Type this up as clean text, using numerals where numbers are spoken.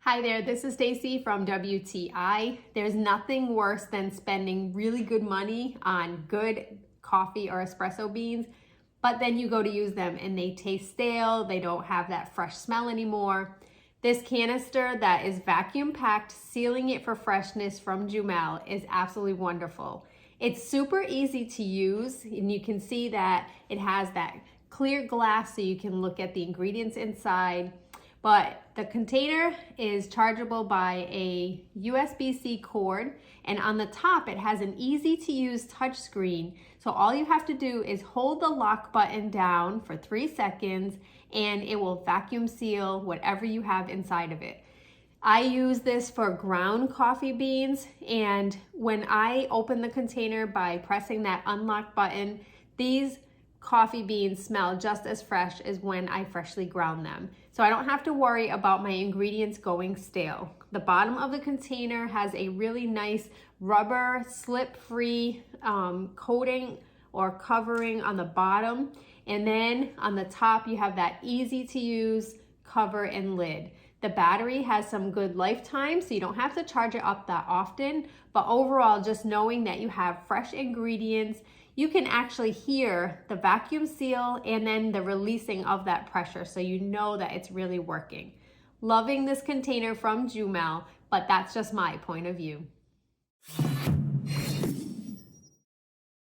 Hi there, this is Stacy from WTI. There's nothing worse than spending really good money on good coffee or espresso beans, but then you go to use them and they taste stale, they don't have that fresh smell anymore. This canister that is vacuum packed, sealing it for freshness from JUEMEL is absolutely wonderful. It's super easy to use, and you can see that it has that clear glass so you can look at the ingredients inside. But the container is chargeable by a USB-C cord, and on the top it has an easy to use touch screen. So all you have to do is hold the lock button down for 3 seconds and it will vacuum seal whatever you have inside of it. I use this for ground coffee beans, and when I open the container by pressing that unlock button, these coffee beans smell just as fresh as when I freshly ground them. So I don't have to worry about my ingredients going stale. The bottom of the container has a really nice rubber slip-free coating or covering on the bottom. And then on the top, you have that easy to use cover and lid. The battery has some good lifetime, so you don't have to charge it up that often. But overall, just knowing that you have fresh ingredients, you can actually hear the vacuum seal and then the releasing of that pressure, so you know that it's really working. Loving this container from JUEMEL, but that's just my point of view.